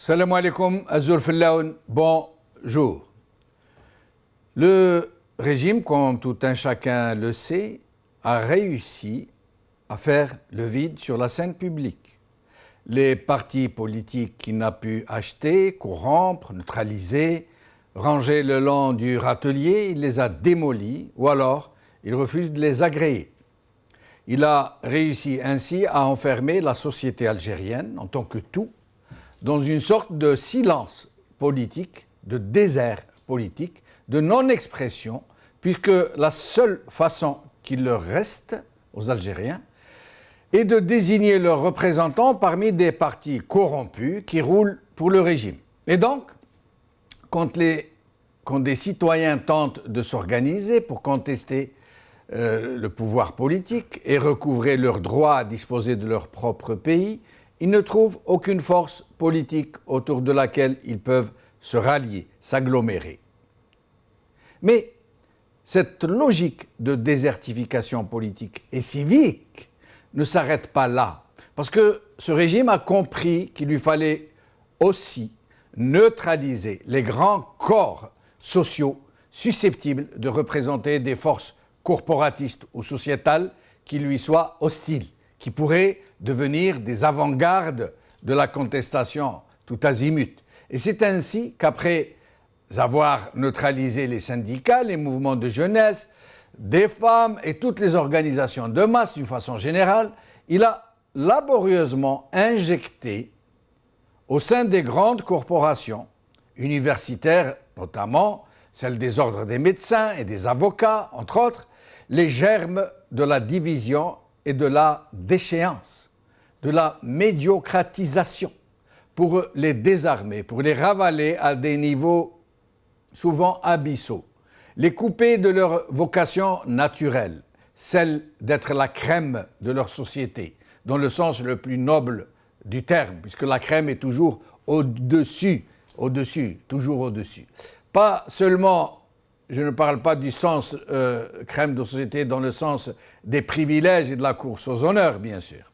Salam alaikum, Azur Fillaoun, bonjour. Le régime, comme tout un chacun le sait, a réussi à faire le vide sur la scène publique. Les partis politiques qu'il n'a pu acheter, corrompre, neutraliser, ranger le long du râtelier, il les a démolis ou alors il refuse de les agréer. Il a réussi ainsi à enfermer la société algérienne en tant que tout dans une sorte de silence politique, de désert politique, de non-expression, puisque la seule façon qu'il leur reste aux Algériens est de désigner leurs représentants parmi des partis corrompus qui roulent pour le régime. Et donc, quand des citoyens tentent de s'organiser pour contester le pouvoir politique et recouvrer leur droit à disposer de leur propre pays, ils ne trouvent aucune force politique autour de laquelle ils peuvent se rallier, s'agglomérer. Mais cette logique de désertification politique et civique ne s'arrête pas là, parce que ce régime a compris qu'il lui fallait aussi neutraliser les grands corps sociaux susceptibles de représenter des forces corporatistes ou sociétales qui lui soient hostiles, qui pourraient devenir des avant-gardes de la contestation tout azimut. Et c'est ainsi qu'après avoir neutralisé les syndicats, les mouvements de jeunesse, des femmes et toutes les organisations de masse d'une façon générale, il a laborieusement injecté au sein des grandes corporations, universitaires notamment, celles des ordres des médecins et des avocats, entre autres, les germes de la division et de la déchéance, de la médiocratisation, pour les désarmer, pour les ravaler à des niveaux souvent abyssaux, les couper de leur vocation naturelle, celle d'être la crème de leur société, dans le sens le plus noble du terme, puisque la crème est toujours au-dessus, toujours au-dessus. Pas seulement, je ne parle pas du sens crème de société dans le sens des privilèges et de la course aux honneurs, bien sûr.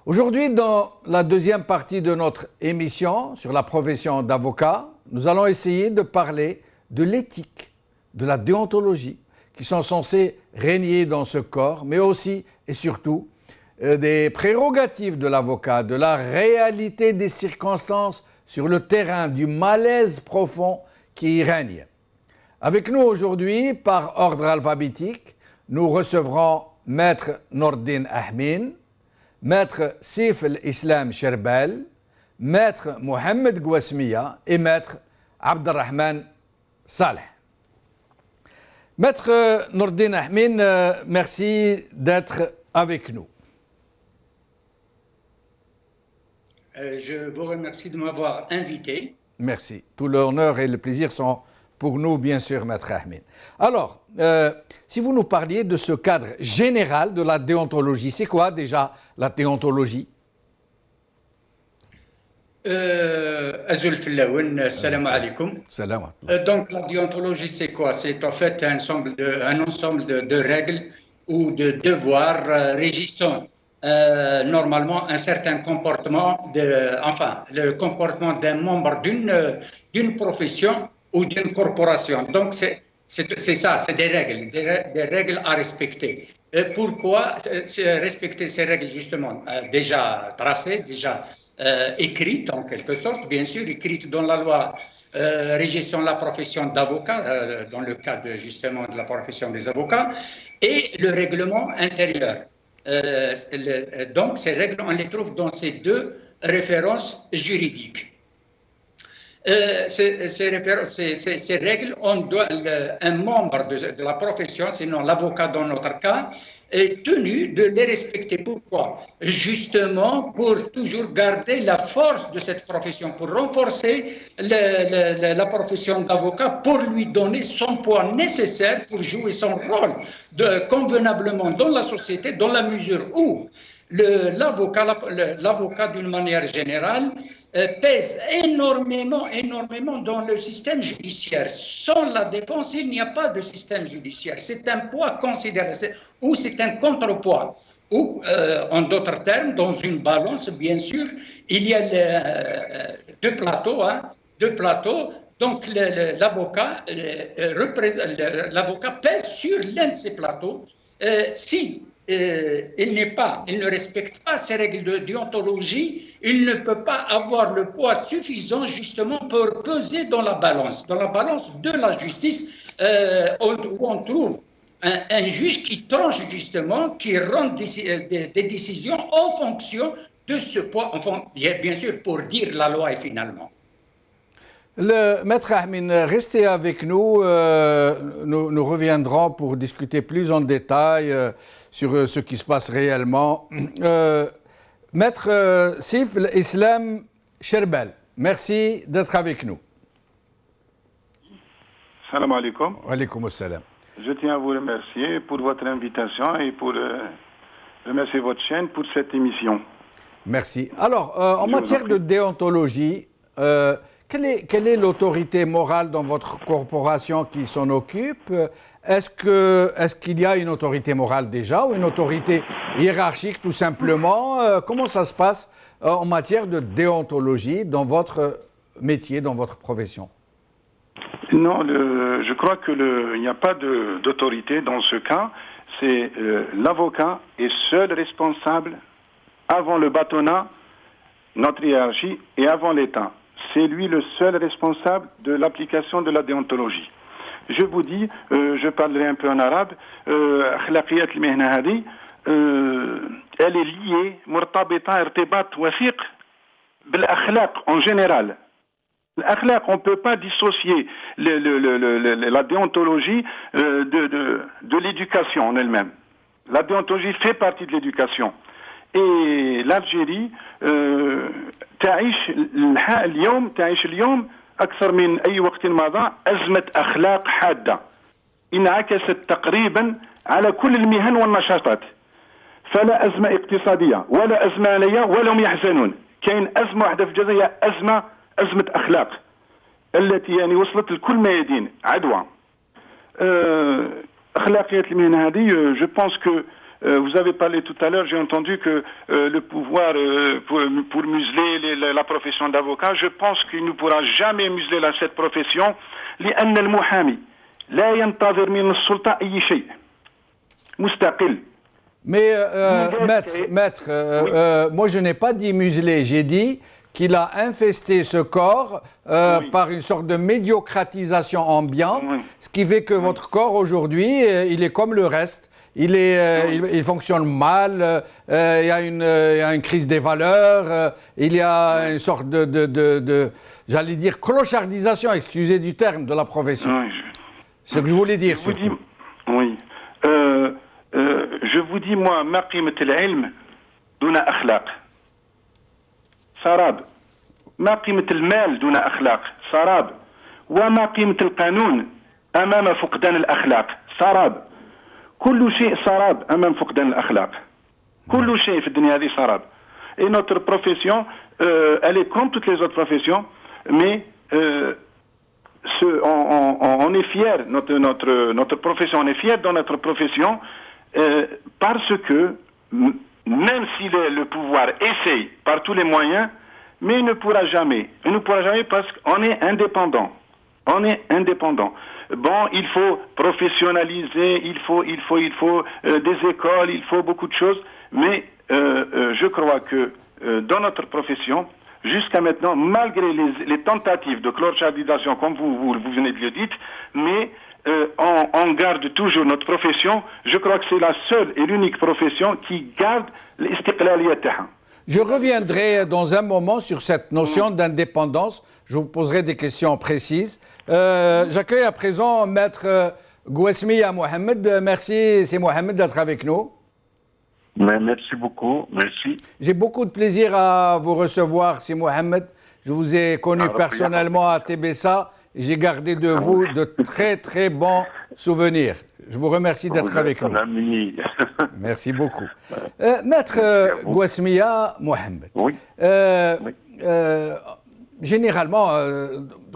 Aujourd'hui, dans la deuxième partie de notre émission sur la profession d'avocat, nous allons essayer de parler de l'éthique, de la déontologie, qui sont censées régner dans ce corps, mais aussi et surtout des prérogatives de l'avocat, de la réalité des circonstances sur le terrain, du malaise profond qui y règne. Avec nous aujourd'hui, par ordre alphabétique, nous recevrons Maître Nordin Ahmin, Maître Sif el-Islam Sherbel, Maître Mohamed Gouasmiya et Maître Abdelrahman Saleh. Maître Nordin Ahmin, merci d'être avec nous. Je vous remercie de m'avoir invité. Merci. Tout l'honneur et le plaisir sont pour nous, bien sûr, Maître Ahmin. Alors, si vous nous parliez de ce cadre général de la déontologie, c'est quoi déjà la déontologie? Azul Fillaoun, salam alaikum. Salam. Donc la déontologie, c'est quoi? C'est en fait un ensemble de règles ou de devoirs régissant normalement un certain comportement, le comportement d'un membre d'une profession ou d'une corporation. Donc c'est ça, c'est des règles à respecter. Pourquoi respecter ces règles justement déjà tracées, déjà écrites en quelque sorte, bien sûr, écrites dans la loi régissant la profession d'avocat, dans le cadre justement de la profession des avocats, et le règlement intérieur. Donc ces règles, on les trouve dans ces deux références juridiques. Ces règles, un membre de la profession, sinon l'avocat dans notre cas, est tenu de les respecter. Pourquoi? Justement pour toujours garder la force de cette profession, pour renforcer la profession d'avocat, pour lui donner son poids nécessaire pour jouer son rôle convenablement dans la société, dans la mesure où l'avocat d'une manière générale pèse énormément dans le système judiciaire. Sans la défense, il n'y a pas de système judiciaire. C'est un poids considérable, ou c'est un contrepoids. Ou, en d'autres termes, dans une balance, bien sûr, il y a deux plateaux, hein, deux plateaux. Donc l'avocat pèse sur l'un de ces plateaux. Si il ne respecte pas ces règles de déontologie, il ne peut pas avoir le poids suffisant justement pour peser dans la balance de la justice, où on trouve un juge qui tranche justement, qui rend des décisions en fonction de ce poids, enfin, bien sûr pour dire la loi et finalement. Le maître Ahmin, restez avec nous. Nous reviendrons pour discuter plus en détail sur ce qui se passe réellement. Maître Sif Islam Sherbel, merci d'être avec nous. Salam alaikum. Wa alaikum salam. Je tiens à vous remercier pour votre invitation et pour remercier votre chaîne pour cette émission. Merci. Alors, en matière de déontologie, quelle est l'autorité morale dans votre corporation qui s'en occupe? Est-ce qu'il y a une autorité morale déjà ou une autorité hiérarchique tout simplement? Comment ça se passe en matière de déontologie dans votre métier, dans votre profession? Non, je crois qu'il n'y a pas d'autorité dans ce cas. C'est l'avocat est seul responsable avant le bâtonnat, notre hiérarchie, et avant l'État. C'est lui le seul responsable de l'application de la déontologie. Je vous dis, je parlerai un peu en arabe, أخلاقيات المهنة هذه, elle est liée, مرتبطة ارتباط وثيق بالأخلاق en général. L'akhlaq, on ne peut pas dissocier la déontologie de l'éducation en elle-même. La déontologie fait partie de l'éducation. Et l'Algérie تعيش اليوم أكثر من أي وقت مضى أزمة أخلاق حادة انعكست تقريبا على كل المهن والنشاطات. فلا أزمة اقتصادية ولا أزمة مالية ولا هم يحزنون. كاين أزمة واحدة في الجزائر هي أزمة أخلاق التي يعني وصلت لكل ميادين عدوى. أخلاقيات المهنة هذه je pense que vous avez parlé tout à l'heure, j'ai entendu que le pouvoir pour museler la profession d'avocat, je pense qu'il ne pourra jamais museler cette profession لأن المحامي لا ينتظر من السلطة أي شيء مستقل. Mais maître, moi je n'ai pas dit museler, j'ai dit qu'il a infesté ce corps par une sorte de médiocratisation ambiante, ce qui fait que votre corps aujourd'hui, il est comme le reste. Il fonctionne mal, il y a une crise des valeurs, il y a une sorte de j'allais dire, clochardisation, excusez du terme, de la profession. Oui, c'est ce que je voulais dire. Oui. Je vous dis, moi, ما قيمة العلم دون أخلاق. سراب. ما قيمة المال دون أخلاق. سراب. وما قيمة القانون أمام فقدان الأخلاق. سراب. كل شيء سراب أمام فقدان الأخلاق. كل شيء في الدنيا هذه سراب. Et notre profession, elle est comme toutes les autres professions, mais on est fier, notre profession, on est fier dans notre profession parce que même si le pouvoir essaye par tous les moyens, mais il ne pourra jamais. Il ne pourra jamais parce qu'on est indépendant. On est indépendant. Bon, il faut professionnaliser, il faut des écoles, il faut beaucoup de choses, mais je crois que dans notre profession, jusqu'à maintenant, malgré les tentatives de clochardisation, comme vous venez de le dire, mais on garde toujours notre profession. Je crois que c'est la seule et l'unique profession qui garde l'istiqlaliyat. Je reviendrai dans un moment sur cette notion d'indépendance. Je vous poserai des questions précises. J'accueille à présent Maître Gouesmiya Mohamed. Merci, c'est Mohamed d'être avec nous. Merci beaucoup, merci. J'ai beaucoup de plaisir à vous recevoir, c'est Mohamed. Je vous ai connu personnellement à Tébessa. J'ai gardé de vous de très très bons souvenirs. Je vous remercie d'être avec nous. Merci beaucoup. Maître Gouesmiya Mohamed. Oui. Généralement,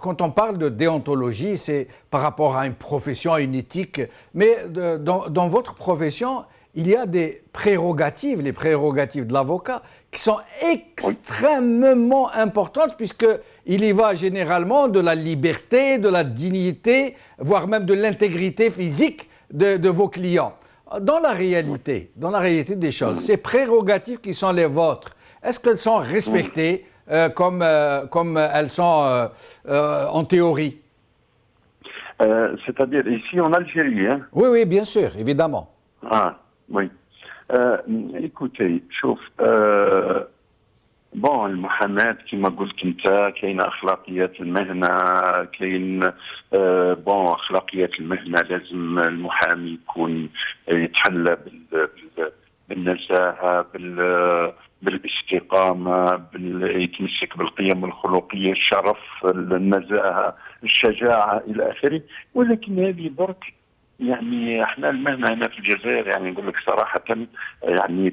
quand on parle de déontologie, c'est par rapport à une profession, à une éthique. Mais dans votre profession, il y a des prérogatives, les prérogatives de l'avocat, qui sont extrêmement importantes puisqu'il y va généralement de la liberté, de la dignité, voire même de l'intégrité physique de vos clients. Dans la réalité des choses, ces prérogatives qui sont les vôtres, est-ce qu'elles sont respectées comme elles sont en théorie? C'est-à-dire ici en Algérie, hein? Oui, oui, bien sûr, évidemment. Ah, oui. écoutez, شوف بون المحاماة كما قلت انت كاين اخلاقيات المهنه كاين بون اخلاقيات المهنه لازم المحامي يكون يتحلى بالنزاهه بالاستقامه يتمسك بالقيم الخلقيه الشرف النزاهه الشجاعه الى اخره ولكن هذه برك يعني احنا المهنه هنا في الجزائر يعني نقول لك صراحه يعني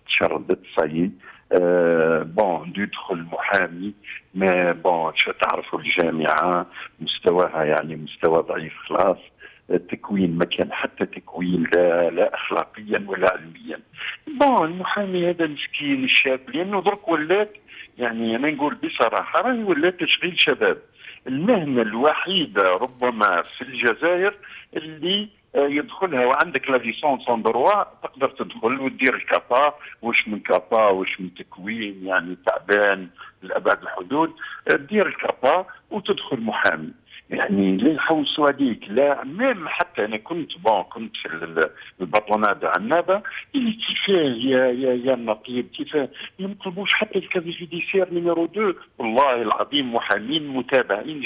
تشردت صايي بون يدخل محامي ما بون تعرفوا الجامعه مستواها يعني مستوى ضعيف خلاص التكوين ما كان حتى تكوين لا اخلاقيا ولا علميا. بون المحامي هذا مسكين الشاب لانه درك ولات يعني انا نقول بصراحه راهي ولات تشغيل شباب. المهنه الوحيده ربما في الجزائر اللي يدخلها وعندك لا ليسونس اون دروا تقدر تدخل وتدير الكابا واش من كابا واش من تكوين يعني تعبان لابعد الحدود تدير الكابا وتدخل محامي. يعني لا يحوسوا هذيك لا ميم حتى انا كنت في البطلونات عنابه اللي كيفاه يا النقيب كيفاه ما يطلبوش حتى الكازي جوديسيير نيميرو 2 والله العظيم محامين متابعين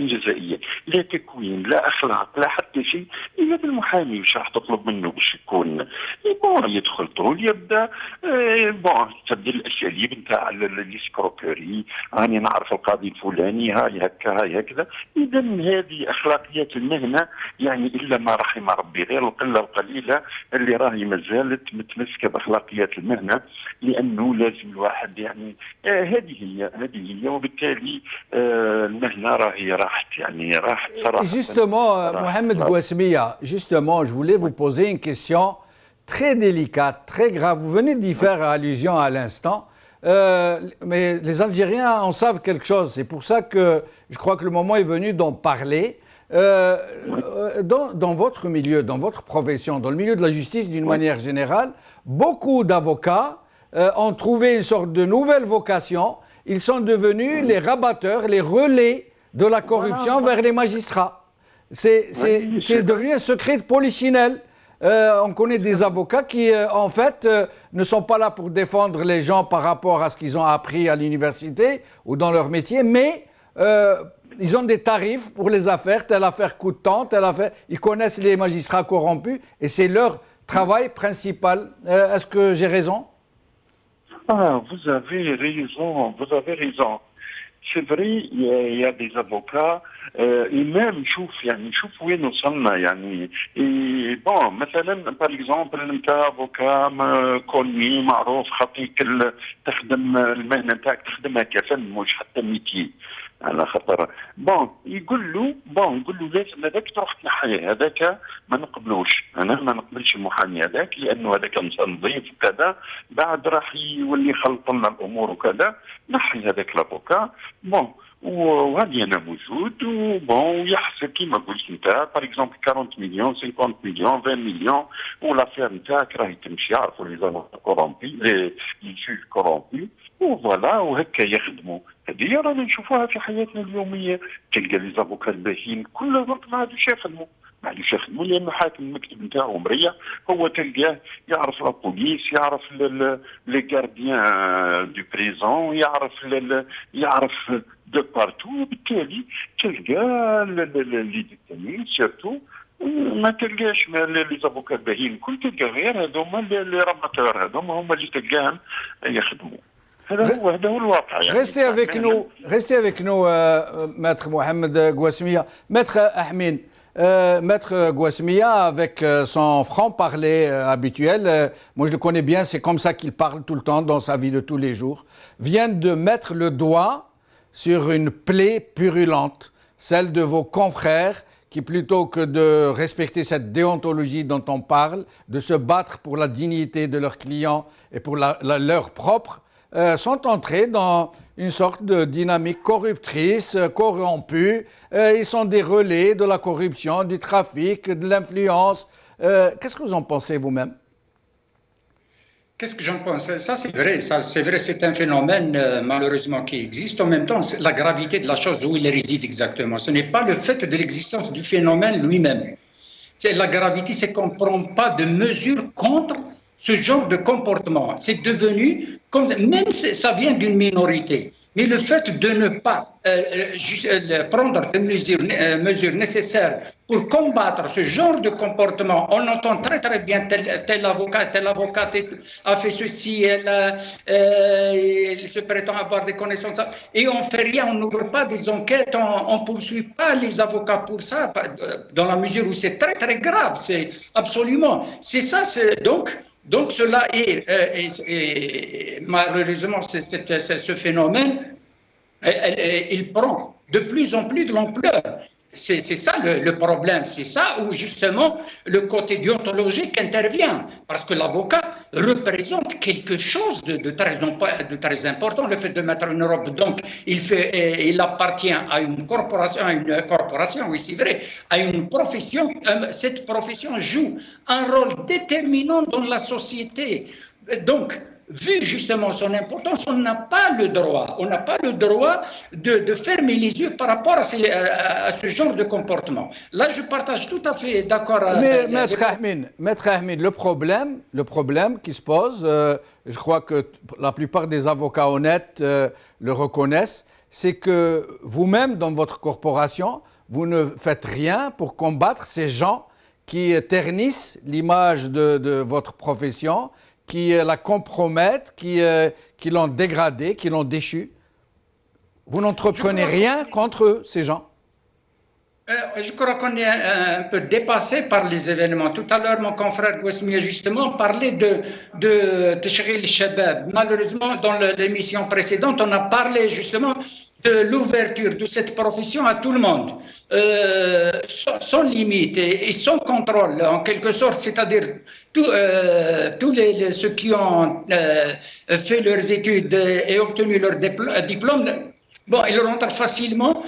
جزائيا لا تكوين لا اخلاق لا حتى شيء الا بالمحامي واش راح تطلب منه باش يكون بون يدخل طول يبدا بون تبدل الاساليب نتاع السكروكوري راني نعرف القاضي الفلاني هاي هكا هاي هكذا. اذا هذه اخلاقيات المهنه يعني الا ما رحم ربي غير القله القليله اللي راهي ما زالت متمسكه باخلاقيات المهنه لانه لازم الواحد يعني هذه هي وبالتالي المهنه راهي راحت يعني راحت صراحه. Justement, Mohamed Gouasmia, justement, je voulais vous poser une question très délicate, très grave. Vous venez d'y faire allusion à l'instant, mais les Algériens en savent quelque chose. C'est pour ça que je crois que le moment est venu d'en parler. Dans votre milieu, dans votre profession, dans le milieu de la justice d'une manière générale, beaucoup d'avocats ont trouvé une sorte de nouvelle vocation. Ils sont devenus les rabatteurs, les relais de la corruption vers les magistrats. C'est devenu un secret de polichinelle. On connaît des avocats qui, en fait, ne sont pas là pour défendre les gens par rapport à ce qu'ils ont appris à l'université ou dans leur métier, mais ils ont des tarifs pour les affaires. Telle affaire coûte tant, telle affaire. Ils connaissent les magistrats corrompus et c'est leur travail principal. Est-ce que j'ai raison ? Vous avez raison. C'est vrai, il y a des avocats et même شوف وين وصلنا يعني bon مثلا par exemple انت افوكا كوني معروف خطيك تخدم المهنه نتاعك تخدمها كفن مش حتى ميتي على خاطر يقول له لازم هذاك تروح تنحيه هذاك ما نقبلوش انا ما نقبلش المحامي هذاك لانه هذاك انسان نظيف وكذا بعد راح يولي يخلط لنا الامور وكذا نحي هذاك لافوكا وهذه انا موجود ويحسب كيما قلت انت باغ اكزومبل 40 مليون 50 مليون 20 مليون والافير نتاعك راهي تمشي يعرفوا لي زافوكا كورومبي لي جوج كورومبي وفوالا وهكا يخدموا. هذه رانا نشوفوها في حياتنا اليوميه تلقى لي زافوكا الباهين كل وقت ما عادوش يخدموا لانه حاكم المكتب نتاعو مريح هو تلقاه يعرف لا بوليس يعرف لي غارديان دو بريزون يعرف دو بارتو بالتالي تلقى لي ديتاني سيرتو ما تلقاش لي زافوكا الباهين كل تلقى غير هذوما لي راباتور هذوما هما اللي تلقاهم يخدموا. هذا هو الواقع يعني. Restez avec nous, maître Mohamed Gouasmia. Maître Ahmin, maître Gouasmia, avec son franc-parler habituel, moi je le connais bien, c'est comme ça qu'il parle tout le temps dans sa vie de tous les jours, vient de mettre le doigt sur une plaie purulente, celle de vos confrères qui, plutôt que de respecter cette déontologie dont on parle, de se battre pour la dignité de leurs clients et pour leur propre, sont entrés dans une sorte de dynamique corruptrice, corrompue. Ils sont des relais de la corruption, du trafic, de l'influence. Qu'est-ce que vous en pensez vous-même? Qu'est-ce que j'en pense? Ça, c'est vrai. C'est un phénomène malheureusement qui existe. En même temps, c'est la gravité de la chose où il réside exactement. Ce n'est pas le fait de l'existence du phénomène lui-même. C'est la gravité, c'est qu'on ne prend pas de mesures contre ce genre de comportement. C'est devenu, même si ça vient d'une minorité, mais le fait de ne pas prendre des mesures nécessaires pour combattre ce genre de comportement, on entend très très bien tel avocat a fait ceci, il se prétend avoir des connaissances, et on ne fait rien, on n'ouvre pas des enquêtes, on ne poursuit pas les avocats pour ça, dans la mesure où c'est très très grave, c'est absolument, c'est ça, donc cela est malheureusement, ce phénomène, il prend de plus en plus de l'ampleur. C'est ça le problème, c'est ça où justement le côté déontologique intervient, parce que l'avocat représente quelque chose de très important, le fait de mettre une robe, donc il appartient à une corporation, oui c'est vrai, à une profession, cette profession joue un rôle déterminant dans la société, donc vu justement son importance, on n'a pas le droit de fermer les yeux par rapport à ce genre de comportement. Là, je partage tout à fait d'accord. Mais Maître Ahmed, le problème qui se pose, je crois que la plupart des avocats honnêtes le reconnaissent, c'est que vous-même, dans votre corporation, vous ne faites rien pour combattre ces gens qui ternissent l'image de votre profession, qui la compromettent, qui l'ont dégradée, qui l'ont déchue. Vous n'entreprenez rien contre ces gens? Je crois qu'on est un peu dépassé par les événements. Tout à l'heure, mon confrère Gouesmia justement parlait de Tashril Shabab. Malheureusement, dans l'émission précédente, on a parlé justement de l'ouverture de cette profession à tout le monde, sans limite et sans contrôle, en quelque sorte, c'est-à-dire tous ceux qui ont fait leurs études et obtenu leur diplôme, bon, ils rentrent facilement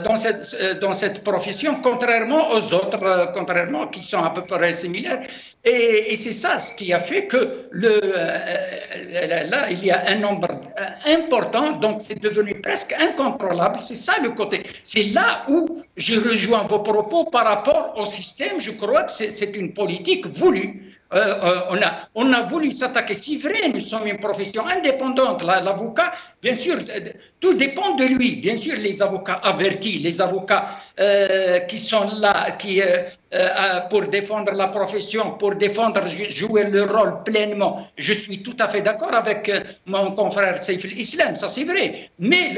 dans cette profession, contrairement aux autres, contrairement qui sont à peu près similaires. Et c'est ça ce qui a fait que là, il y a un nombre important, donc c'est devenu presque incontrôlable. C'est ça le côté. C'est là où je rejoins vos propos par rapport au système. Je crois que c'est une politique voulue. On a voulu s'attaquer. C'est vrai, nous sommes une profession indépendante. L'avocat, bien sûr, tout dépend de lui. Bien sûr, les avocats avertis, les avocats qui sont là, pour défendre la profession, pour jouer leur rôle pleinement. Je suis tout à fait d'accord avec mon confrère Saif al-Islam, ça c'est vrai. Mais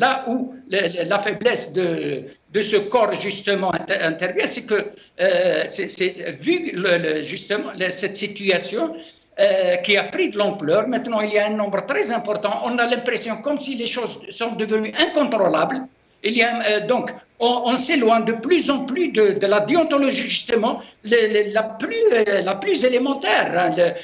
là où la faiblesse de ce corps justement intervient, c'est que vu justement cette situation qui a pris de l'ampleur, maintenant il y a un nombre très important, on a l'impression comme si les choses sont devenues incontrôlables. Donc, on s'éloigne de plus en plus de la déontologie, justement, la plus élémentaire.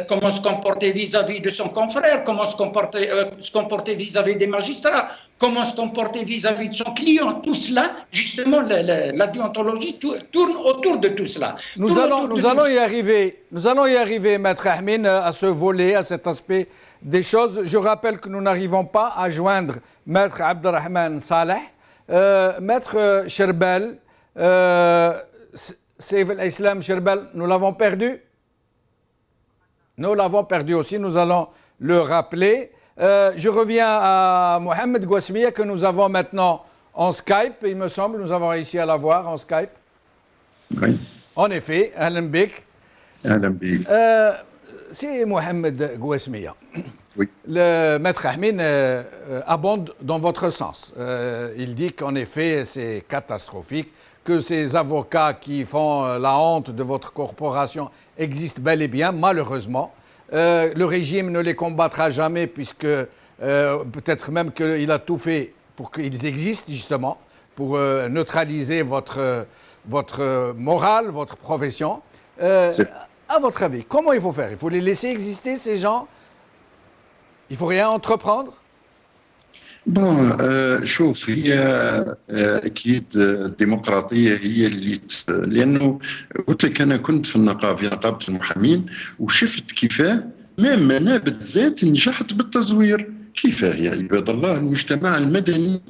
Comment se comporter vis-à-vis de son confrère, comment se comporter vis-à-vis des magistrats, comment se comporter vis-à-vis de son client. Tout cela, justement, la déontologie tourne autour de tout cela. Nous allons y arriver, Maître Ahmed, à ce volet, à cet aspect des choses. Je rappelle que nous n'arrivons pas à joindre Maître Abdelrahman Saleh. Maître Cherbel, Saif al-Islam Cherbel, nous l'avons perdu. Nous l'avons perdu aussi, nous allons le rappeler. Je reviens à Mohamed Gouesmia que nous avons maintenant en Skype, il me semble, nous avons réussi à l'avoir en Skype. Oui. En effet, Ahlan Bik. Ahlan Bik. C'est Mohamed Gouesmia. Oui. Le maître Ahmed abonde dans votre sens. Il dit qu'en effet, c'est catastrophique, que ces avocats qui font la honte de votre corporation existent bel et bien, malheureusement. Le régime ne les combattra jamais, puisque peut-être même qu'il a tout fait pour qu'ils existent, justement. pour neutraliser votre morale, votre profession. À votre avis, comment il faut faire? Il faut les laisser exister, ces gens? Il faut rien entreprendre? بون شوف هي اكيد الديمقراطيه هي اللي لانه قلت لك انا كنت في نقابه المحامين وشفت كيفاه مام انا بالذات نجحت بالتزوير. كيفاه يا عباد الله المجتمع المدني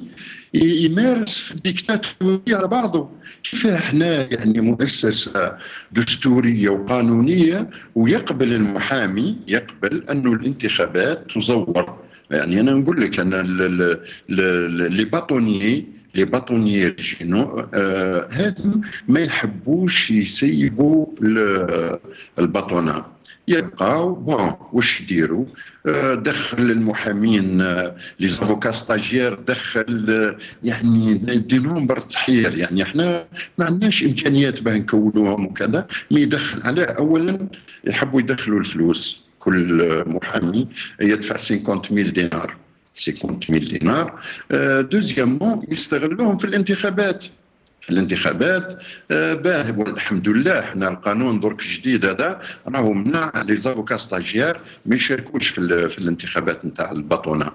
يمارس في الديكتاتوريه على بعضه؟ كيفاه احنا يعني مؤسسه دستوريه وقانونيه ويقبل المحامي يقبل انه الانتخابات تزور؟ يعني انا نقول لك انا لي باطونيي ريجينو هذم ما يحبوش يسيبوا الباطونه، يبقاو بون واش يديروا؟ دخل المحامين لي زافوكا ستاجير، دخل يعني دي نومبر تحير. يعني احنا ما عندناش امكانيات باه نكونوهم وكذا، مي يدخل على اولا يحبوا يدخلوا الفلوس. كل محامي يدفع 50,000 دينار 50,000 دينار. دوزيامون يستغلوهم في الانتخابات. باه والحمد لله احنا القانون درك جديد هذا راهو منع لي زافوكا ستاجير ما يشاركوش في الانتخابات نتاع الباطونه.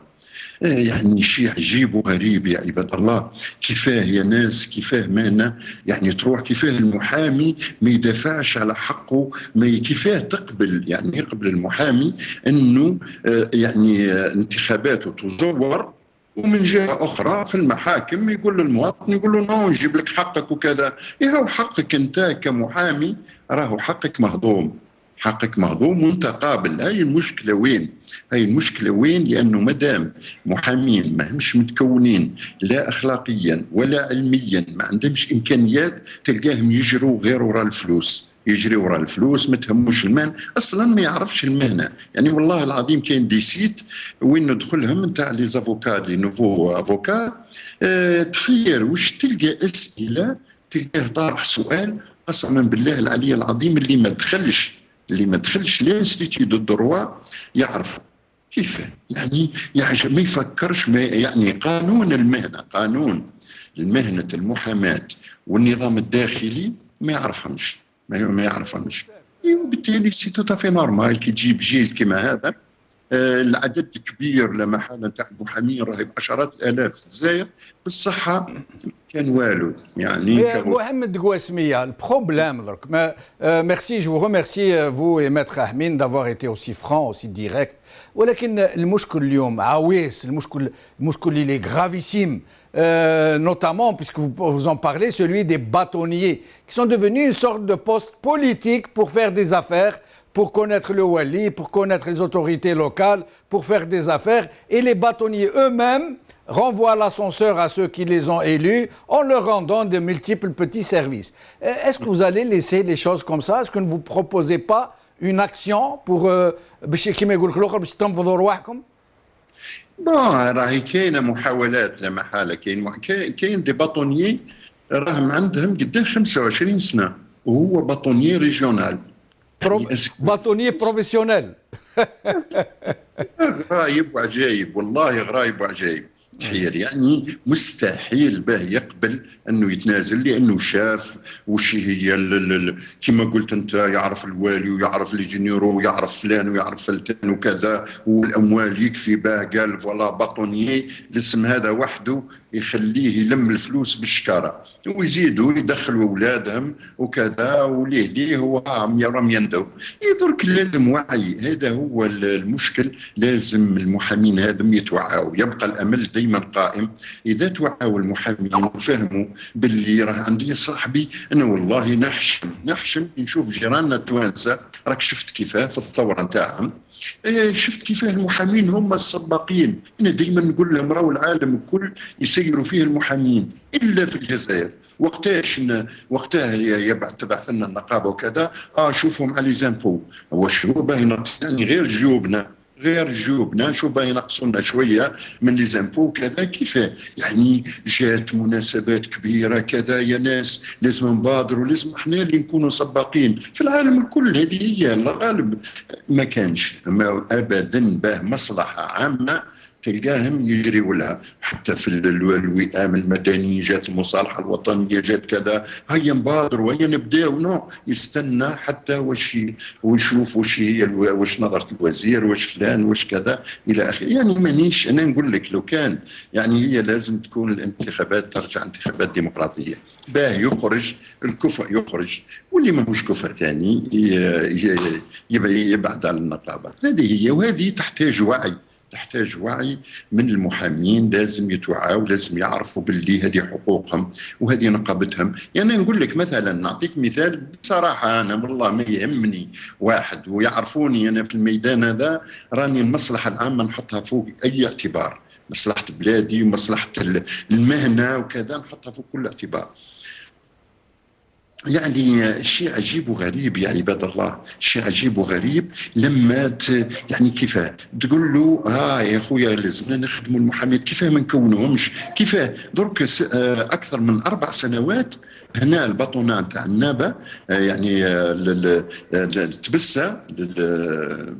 يعني شيء عجيب وغريب يا عباد الله. كيفاه يا ناس، كيفاه مهنة يعني تروح، كيفاه المحامي ما يدافعش على حقه، كيفاه تقبل يعني يقبل المحامي انه يعني انتخاباته تزور، ومن جهة أخرى في المحاكم يقول للمواطن يقول له نو نجيب لك حقك وكذا. هو حقك أنت كمحامي، راهو حقك مهضوم، حقك مهضوم وانت قابل. هاي المشكله وين؟ لانه مادام محامين ما همش متكونين لا اخلاقيا ولا علميا، ما عندهمش امكانيات، تلقاهم يجروا غير وراء الفلوس، ما تهموش المهنه اصلا، ما يعرفش المهنه. يعني والله العظيم كاين دي سيت وين ندخلهم نتاع لي زافوكا لي نوفو افوكا، تخيل واش تلقى اسئله، تلقاه طارح سؤال قسما بالله العلي العظيم اللي ما دخلش لانستيتيو دو دروا يعرف كيف. يعني ما يفكرش، يعني قانون المهنه المحاماه والنظام الداخلي ما يعرفهمش. وبالتالي سي تو تافي نورمال كي تجيب جيل كما هذا. العدد كبير لا محاله تاع المحامين راهي بعشرات الالاف في الجزائر، بالصحه كان والو. يعني Mohamed Gouasmia, le problème, donc, merci, je vous remercie, vous et Maître Ahmin, d'avoir été aussi franc, aussi direct. ولكن المشكل اليوم عويص، المشكل il est gravissime, notamment, puisque vous en parlez, celui des bâtonniers, qui sont devenus une sorte de poste politique pour faire des affaires, pour connaître le wali, pour connaître les autorités locales, pour faire des affaires, et les bâtonniers eux-mêmes renvoient l'ascenseur à ceux qui les ont élus en leur rendant de multiples petits services. Est-ce que vous allez laisser les choses comme ça? Est-ce que ne vous proposez pas une action pour كيما يقول لك الاخر باش تنفضوا رواحكم؟ راهي كاينه محاولات لا محاله. كاين دي باطونيي راهم عندهم قدام 25 سنه وهو باطونيي ريجيونال، باطونيي بروفيسيونيل. غرايب وعجايب، والله غرايب وعجايب. تحير يعني مستحيل باه يقبل انه يتنازل، لانه شاف وش هي كما قلت انت، يعرف الوالي ويعرف لي جينيرو ويعرف فلان ويعرف فلتان وكذا، والاموال يكفي باه قال فوالا باطونيي الاسم هذا وحده يخليه يلم الفلوس بالشكاره، ويزيدوا يدخلوا اولادهم وكذا وليه هو راهم يندو. درك لازم وعي، هذا هو المشكل. لازم المحامين هذم يتوعوا، يبقى الامل دائما قائم. اذا توعوا المحامين وفهموا باللي راه عندي صاحبي انا والله نحشم نشوف جيراننا التوانسه، راك شفت كيفاه في الثوره نتاعهم، شفت كيفاه المحامين هم السباقين. انا دائما نقول لهم راهو العالم الكل يسيروا فيه المحامين الا في الجزائر. وقتها تبعث لنا النقابه وكذا، شوفوا مع لي زامبو واش هو باهي يعني غير جيوبنا شو باهي ينقصوا لنا شويه من لي زامبو وكذا. كيفاه يعني جات مناسبات كبيره كذا يا ناس لازم نبادروا، لازم احنا اللي نكونوا سباقين في العالم الكل. هذه هي الغالب، ما كانش ابدا باه مصلحه عامه تلقاهم يجريوا لها، حتى في الوئام المدني جات المصالحه الوطنيه جات كذا، هيا نبادروا هيا نبداو، نو يستنى حتى ويشوف واش هي واش نظره الوزير، واش فلان، واش كذا الى اخره. يعني مانيش انا نقول لك لو كان يعني هي لازم تكون الانتخابات ترجع انتخابات ديمقراطيه، باه يخرج الكفء يخرج، واللي ماهوش كفء ثاني يبعد على النقابه. هذه هي، وهذه تحتاج وعي من المحامين، لازم يتوعوا، لازم يعرفوا باللي هذه حقوقهم وهذه نقابتهم. يعني نقول لك مثلا، نعطيك مثال بصراحه، انا والله ما يهمني واحد ويعرفوني انا في الميدان هذا، راني المصلحه العامه نحطها فوق اي اعتبار، مصلحه بلادي ومصلحه المهنه وكذا نحطها فوق كل اعتبار. يعني شيء عجيب وغريب يا عباد الله، شيء عجيب وغريب لما يعني كيفاه تقول له يا خويا لازمنا نخدموا المحامين، كيفاه ما نكونوهمش، كيفاه درك اكثر من 4 سنوات هنا الباطونه نتاع النابه، يعني تبسه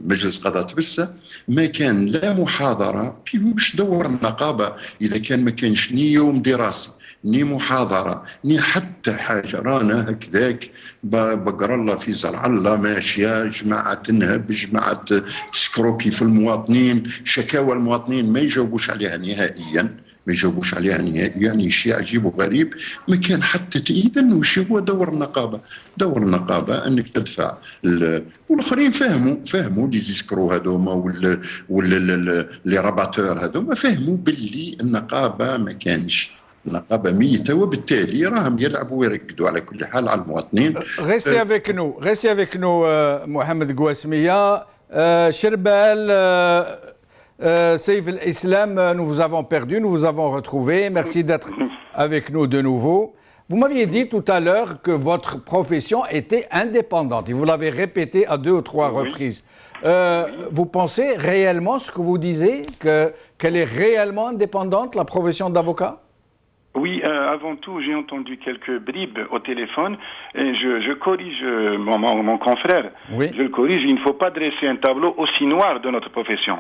مجلس قضاء تبسه، ما كان لا محاضره كيفاش دور النقابه، اذا كان ما كانش ني يوم دراسي ني محاضره ني حتى حاجه، رانا هكذاك بقر الله في زرع الله ماشيه، جماعه تنهب، جماعه تسكروكي في المواطنين، شكاوى المواطنين ما يجاوبوش عليها نهائيا، ما يجاوبوش عليها نهائيا. يعني شيء عجيب وغريب، ما كان حتى اذا وش هو دور النقابه؟ دور النقابه انك تدفع والاخرين فهموا لي زيسكرو هذوما لي راباتور هذوما، فهموا باللي النقابه ما كانش، النقابه ميته، وبالتالي راهم يلعبوا ويركدوا على كل حال على المواطنين. Restez avec nous Mohamed Gouasmia. Cherbel, Saïf el-Islam, nous vous avons perdu, nous vous avons retrouvé. Merci d'être avec nous de nouveau. Vous m'aviez dit tout à l'heure que votre profession était indépendante et vous l'avez répété à 2 ou 3 reprises. Vous pensez réellement ce que vous disiez, qu'elle est réellement indépendante, la profession d'avocat ? Oui, avant tout, j'ai entendu quelques bribes au téléphone et je corrige mon confrère. Oui. Je le corrige, il ne faut pas dresser un tableau aussi noir de notre profession.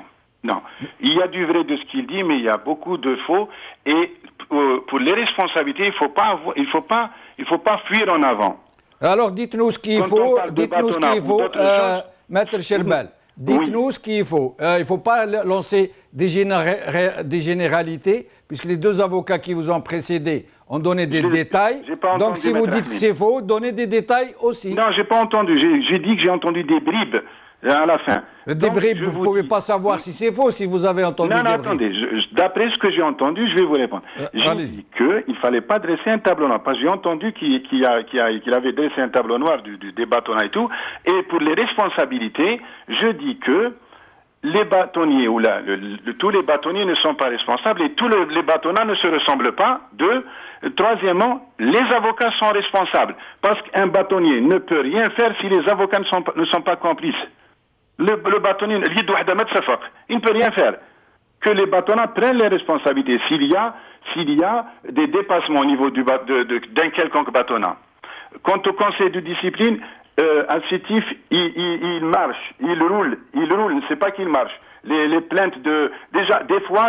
Non. Il y a du vrai de ce qu'il dit, mais il y a beaucoup de faux. Et pour les responsabilités, il faut pas fuir en avant. Alors, dites-nous ce qu'il faut. Dites-nous ce qu'il faut, Maître Cherbel. Dites-nous ce qu'il faut. Il ne faut pas lancer des généralités, puisque les 2 avocats qui vous ont précédé ont donné des détails. Donc, si vous dites que c'est faux, donnez des détails aussi. Non, je n'ai pas entendu. J'ai dit que j'ai entendu des bribes à la fin. Des bribes, vous ne pouvez pas savoir si c'est faux, si vous avez entendu des bribes. Non, attendez. D'après ce que j'ai entendu, je vais vous répondre. J'ai dit qu'il ne fallait pas dresser un tableau noir. Parce que j'ai entendu qu'il avait dressé un tableau noir des bâtonnats et tout. Et pour les responsabilités, je dis que les bâtonniers ou tous les bâtonniers ne sont pas responsables et tous les bâtonnats ne se ressemblent pas. Troisièmement, les avocats sont responsables parce qu'un bâtonnier ne peut rien faire si les avocats ne sont pas complices. Le bâtonnier, il ne peut rien faire. Que les bâtonnats prennent les responsabilités s'il y a des dépassements au niveau d'un quelconque bâtonnat. Quant au conseil de discipline, Al-Sétif, il marche, il roule, ne sait pas qu'il marche. Les plaintes déjà, des fois,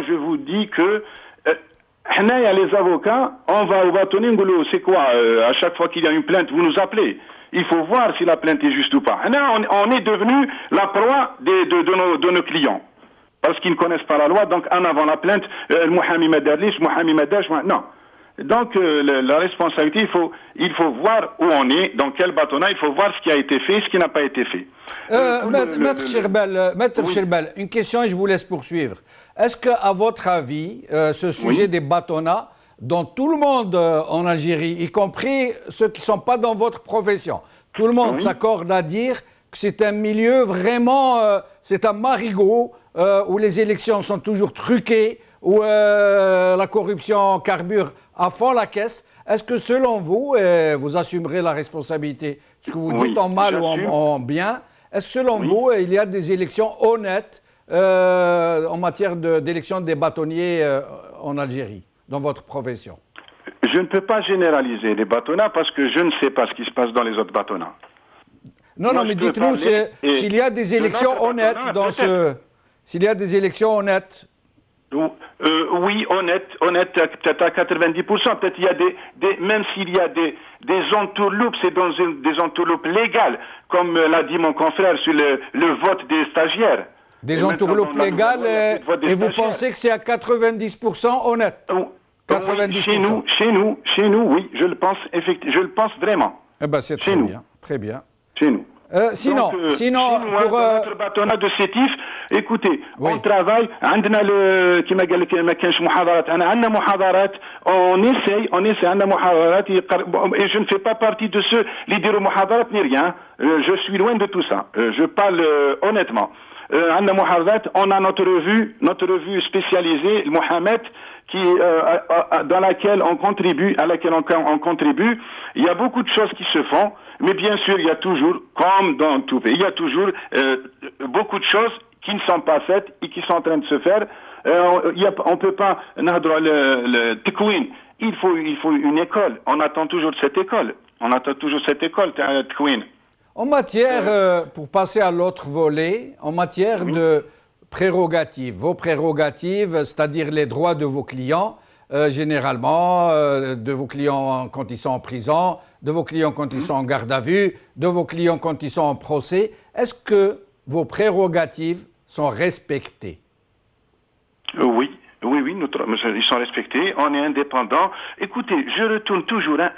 je vous dis que, les avocats, on va au bâtonnier, c'est quoi, à chaque fois qu'il y a une plainte, vous nous appelez. Il faut voir si la plainte est juste ou pas. On est devenu la proie de nos clients. Parce qu'ils ne connaissent pas la loi, donc en avant la plainte, Mohamed Madarlish, Mohamed Madash, non. Donc la responsabilité, il faut voir où on est, dans quel bâtonnat, il faut voir ce qui a été fait, ce qui n'a pas été fait. Maître Cherbel, une question et je vous laisse poursuivre. Est-ce qu'à votre avis, ce sujet des bâtonnats, dont tout le monde en Algérie, y compris ceux qui ne sont pas dans votre profession, tout le monde s'accorde à dire que c'est un milieu vraiment, c'est un marigot où les élections sont toujours truquées, où la corruption carbure à fond la caisse. Est-ce que selon vous, vous assumerez la responsabilité de ce que vous dites en mal ou en bien, est-ce que selon vous, il y a des élections honnêtes en matière d'élection des bâtonniers en Algérie, dans votre profession? Je ne peux pas généraliser les bâtonnats parce que je ne sais pas ce qui se passe dans les autres bâtonnats. Non, mais dites-nous s'il y a des élections honnêtes dans ce... S'il y a des élections honnêtes Oui, honnête, peut-être à 90%. Peut-être il y a même s'il y a des entourloupes, c'est dans des entourloupes légales, comme l'a dit mon confrère sur le vote des stagiaires. Des entourloupes légales, et vous pensez que c'est à 90% honnête? 90%. Chez nous, oui, je le pense, effectivement, je le pense vraiment. Eh ben, c'est très bien, très bien. Chez nous. Sinon, chez nous, pour notre bâtonnat de sétif, écoutez, oui. on travaille, كما قال لك ما كانش محاضرات، عندنا محاضرات, on essaie, عندنا محاضرات, et je ne fais pas partie de ceux qui diront محاضرات ni rien. Je suis loin de tout ça. Je parle honnêtement. عندنا محاضرات, on a notre revue spécialisée, Mohamed, dans laquelle on contribue, Il y a beaucoup de choses qui se font, mais bien sûr, il y a toujours, comme dans tout pays, il y a toujours beaucoup de choses qui ne sont pas faites et qui sont en train de se faire. On peut pas le Tekwin. Il faut une école. On attend toujours cette école. Tekwin. En matière, pour passer à l'autre volet, en matière de prérogatives, vos prérogatives, c'est-à-dire les droits de vos clients, généralement, de vos clients quand ils sont en prison, de vos clients quand ils sont en garde à vue, de vos clients quand ils sont en procès, est-ce que vos prérogatives sont respectées? Oui, ils sont respectés, on est indépendant. Écoutez, je retourne toujours, à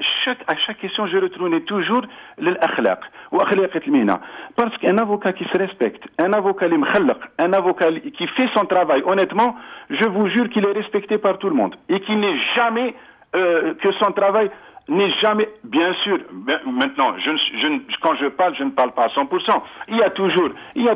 chaque question, je retourne toujours l'akhlaq, ou akhlaq al-mihna. Parce qu'un avocat qui se respecte, un avocat qui fait son travail, honnêtement, je vous jure qu'il est respecté par tout le monde. Et qu'il n'est jamais, que son travail n'est jamais, bien sûr, maintenant, quand je parle, je ne parle pas à 100%. Il y a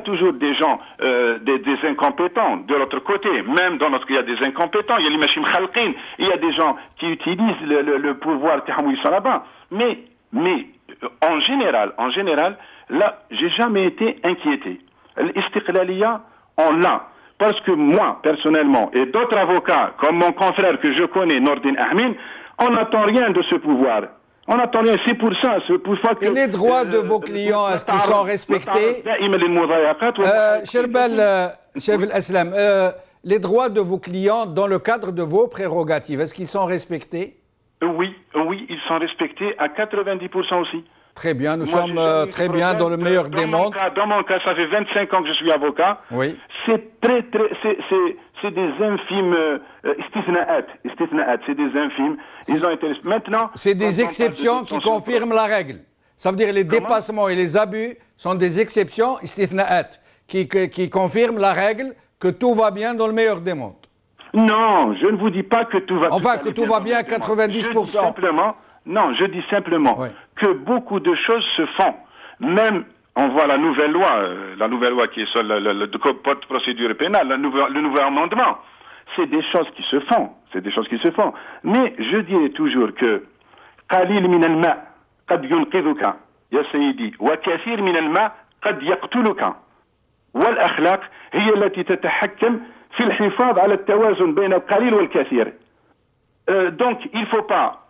toujours des gens, des incompétents de l'autre côté. Même dans notre, il y a des incompétents, il y a les machines khalqin, il y a des gens qui utilisent le pouvoir qui sont là-bas. Mais, en général, là, j'ai jamais été inquiété. L'istiqlaliya, on l'a. Parce que moi, personnellement, et d'autres avocats, comme mon confrère que je connais, Nordin Ahmin, on n'attend rien de ce pouvoir. On n'attend rien. C'est pour ça que... Et les droits de vos clients, est-ce qu'ils sont respectés? Sherbel, Chef El-Aslam, les droits de vos clients dans le cadre de vos prérogatives, est-ce qu'ils sont respectés? Oui, ils sont respectés à 90% aussi. Très bien, nous sommes très bien dans le meilleur des mondes. Dans mon cas, ça fait 25 ans que je suis avocat. Oui. C'est des infimes c'est des infimes. Ils ont été maintenant. C'est des exceptions qui confirment la règle. Ça veut dire les dépassements et les abus sont des exceptions qui confirment la règle que tout va bien dans le meilleur des mondes. Non, je ne vous dis pas que tout va bien. Enfin, que tout va bien à 90%. Je dis simplement que beaucoup de choses se font. Même, on voit la nouvelle loi qui est sur le code de procédure pénale, le nouveau amendement. C'est des choses qui se font. Mais je dirais toujours que قليل من الماء قد ينقذك يا سيدي وكثير من الماء قد يقتلك والأخلاق هي التي تتحكم في الحفاظ على التوازن بين القليل والكثير. Donc il faut pas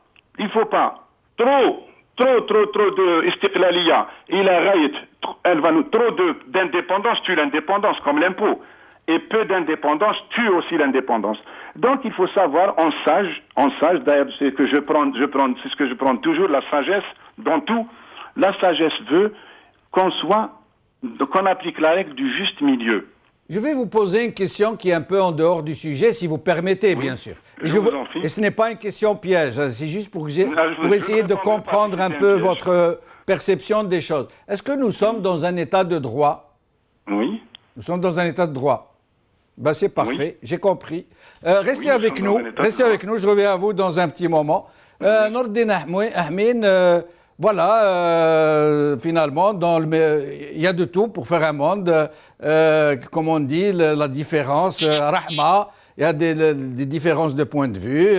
trop de istiqlaliya, trop d'indépendance tue l'indépendance comme l'impôt, et peu d'indépendance tue aussi l'indépendance. Donc il faut savoir en sage, d'ailleurs c'est ce que je prends toujours, la sagesse dans tout. La sagesse veut qu'on applique la règle du juste milieu. Je vais vous poser une question qui est un peu en dehors du sujet, si vous permettez, bien sûr. Et ce n'est pas une question piège, c'est juste pour essayer de comprendre un peu votre perception des choses. Est-ce que nous sommes dans un état de droit? Oui. Nous sommes dans un état de droit. Ben, c'est parfait, j'ai compris. Restez avec nous, je reviens à vous dans un petit moment. Nordin Ahmin, voilà, finalement, il y a de tout pour faire un monde. Comme on dit, la différence, rahma, il y a des différences de point de vue.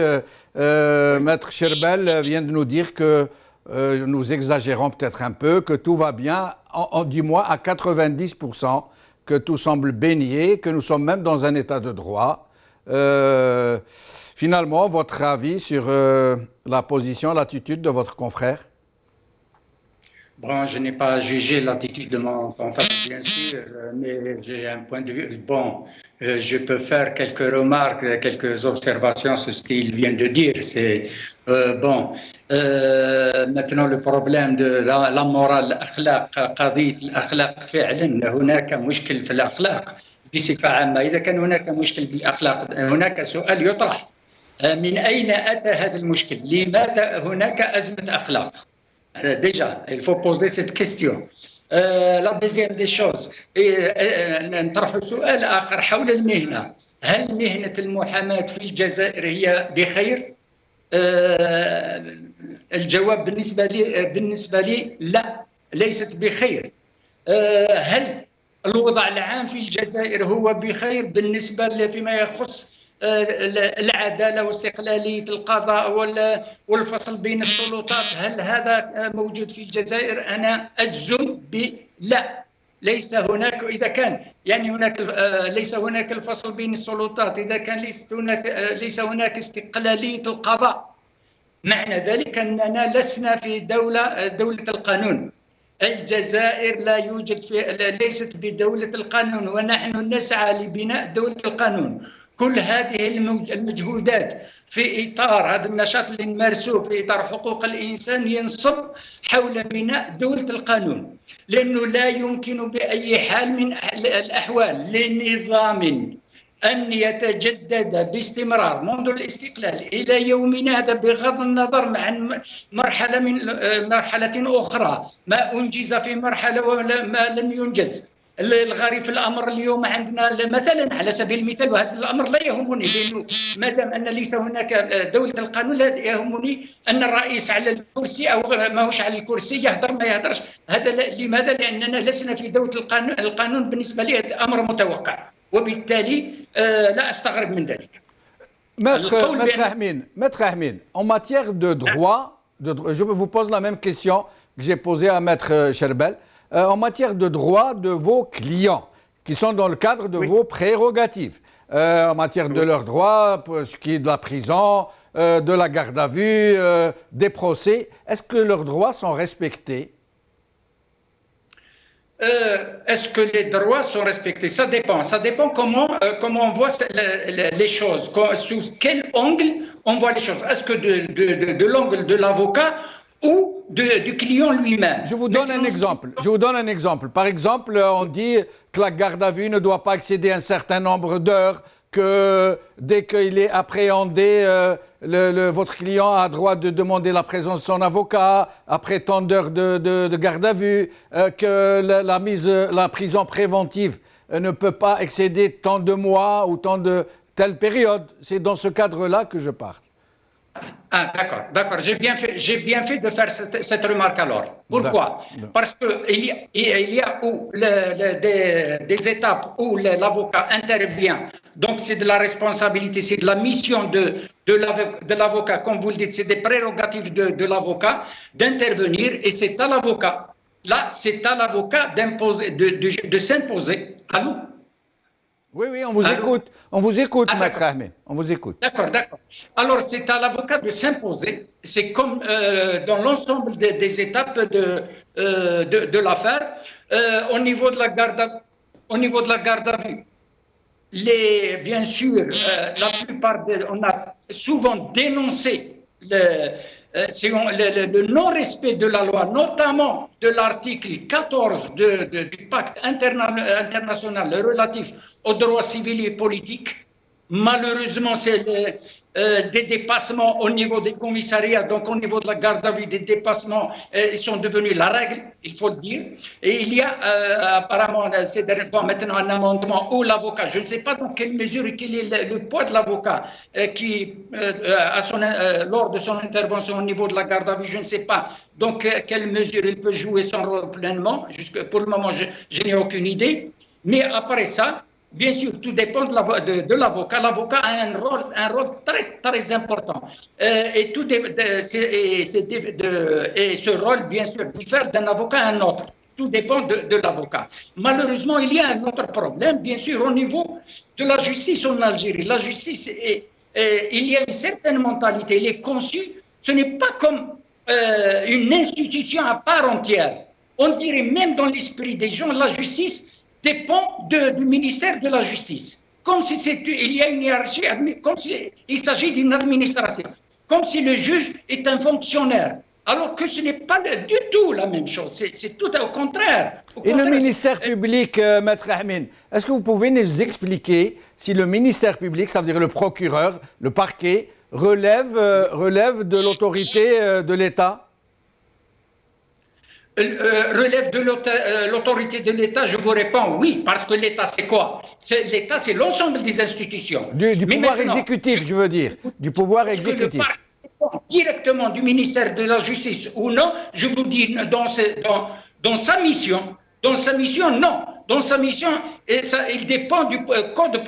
Maître Sherbel vient de nous dire que nous exagérons peut-être un peu, que tout va bien, du moins à 90%, que tout semble baigné, que nous sommes même dans un état de droit. Finalement, votre avis sur la position, l'attitude de votre confrère? Bon, je n'ai pas jugé l'attitude de mon confrère, bien sûr, mais j'ai un point de vue. Bon, Je peux faire quelques remarques, quelques observations sur ce qu'il vient de dire. C'est bon. Maintenant le problème de la morale, الأخلاق، قضية الأخلاق فعلا هناك مشكل في الأخلاق بصفة عامة. إذا كان هناك مشكل بالأخلاق هناك سؤال يطرح: من أين أتى هذا المشكل؟ لماذا هناك أزمة أخلاق؟ Déjà, il faut poser cette question. La deuxième des choses، نطرح سؤال آخر حول المهنة. هل مهنة المحاماة في الجزائر هي بخير؟ الجواب بالنسبة لي لا، ليست بخير. هل الوضع العام في الجزائر هو بخير بالنسبة فيما يخص العدالة واستقلالية القضاء والفصل بين السلطات؟ هل هذا موجود في الجزائر؟ أنا أجزم بلا. ليس هناك، إذا كان يعني هناك ليس هناك الفصل بين السلطات، إذا كان ليس هناك استقلالية القضاء، معنى ذلك أننا لسنا في دولة القانون. الجزائر لا يوجد ليست بدولة القانون، ونحن نسعى لبناء دولة القانون. كل هذه المجهودات في إطار هذا النشاط اللي نمارسوه في إطار حقوق الإنسان ينصب حول بناء دولة القانون، لأنه لا يمكن بأي حال من الأحوال لنظام أن يتجدد باستمرار منذ الاستقلال إلى يومنا هذا، بغض النظر عن مرحلة من مرحلة أخرى، ما أنجز في مرحلة وما لم ينجز. الغريب في الامر اليوم عندنا مثلا على سبيل المثال، وهذا الامر لا يهمني لانه ما دام ان ليس هناك دوله القانون لا يهمني ان الرئيس على الكرسي او ماهوش على الكرسي يهدر ما يهدرش. هذا لماذا؟ لاننا لسنا في دوله القانون. بالنسبه لي هذا امر متوقع، وبالتالي لا استغرب من ذلك. Maître Ahmin, en matière de droit, je vous pose la même question que j'ai posée à Maître Cherbel. En matière de droit de vos clients, qui sont dans le cadre de vos prérogatives, en matière de leurs droits, pour ce qui est de la prison, de la garde à vue, des procès, est-ce que leurs droits sont respectés? Est-ce que les droits sont respectés? Ça dépend comment on voit les choses, sous quel angle on voit les choses. Est-ce que de l'angle de l'avocat ou du client lui-même? Je vous donne un exemple. Par exemple, on dit que la garde à vue ne doit pas excéder un certain nombre d'heures, que dès qu'il est appréhendé, votre client a droit de demander la présence de son avocat après tant d'heures de garde à vue, que la prison préventive ne peut pas excéder tant de mois ou tant de telle période. C'est dans ce cadre-là que je parle. Ah, d'accord. J'ai bien fait de faire cette remarque alors. Pourquoi? Parce qu'il y a des étapes où l'avocat intervient. Donc c'est de la responsabilité, c'est de la mission de l'avocat, comme vous le dites, c'est des prérogatives de l'avocat d'intervenir, et c'est à l'avocat. Là, c'est à l'avocat de s'imposer. Allô? Oui, on vous écoute, Maître Ahmed, on vous écoute. D'accord. Alors, c'est à l'avocat de s'imposer. C'est comme dans l'ensemble des étapes de l'affaire. Au niveau de la garde à vue, bien sûr, la plupart, on a souvent dénoncé le non-respect de la loi, notamment de l'article 14 du pacte international relatif aux droits civils et politiques. Malheureusement, c'est des dépassements au niveau des commissariats, donc au niveau de la garde à vue, des dépassements, ils sont devenus la règle, il faut le dire. Et il y a apparemment maintenant un amendement où l'avocat, je ne sais pas dans quelle mesure et quel est le poids de l'avocat qui, lors de son intervention au niveau de la garde à vue, je ne sais pas donc quelle mesure il peut jouer son rôle pleinement. Pour le moment, je n'ai aucune idée. Mais après ça, bien sûr, tout dépend de l'avocat. L'avocat a un rôle très, très important. Et ce rôle, bien sûr, diffère d'un avocat à un autre. Tout dépend de l'avocat. Malheureusement, il y a un autre problème, bien sûr, au niveau de la justice en Algérie. La justice, il y a une certaine mentalité. Elle est conçue, ce n'est pas comme une institution à part entière. On dirait même dans l'esprit des gens, la justice dépend du ministère de la Justice. comme si il y a une hiérarchie, comme s'il s'agit d'une administration, comme si le juge est un fonctionnaire. Alors que ce n'est pas du tout la même chose, c'est tout au contraire. Et le ministère public, Maître Ahmed, est-ce que vous pouvez nous expliquer si le ministère public, ça veut dire le procureur, le parquet, relève de l'autorité de l'État? Relève de l'autorité de l'État, je vous réponds oui, parce que l'État c'est quoi? L'État c'est l'ensemble des institutions. Du pouvoir exécutif, je veux dire, du pouvoir exécutif. Directement du ministère de la Justice ou non, je vous dis dans sa mission, non. Dans sa mission, il dépend du code de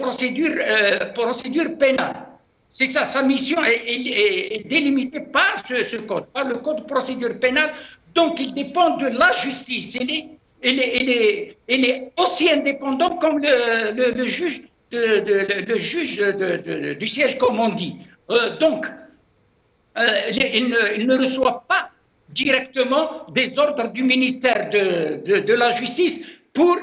procédure pénale. C'est ça, sa mission est délimitée par ce code, par le code de procédure pénale. Donc, il dépend de la justice. Il est aussi indépendant comme le juge du siège, comme on dit. Donc, il ne reçoit pas directement des ordres du ministère de la Justice pour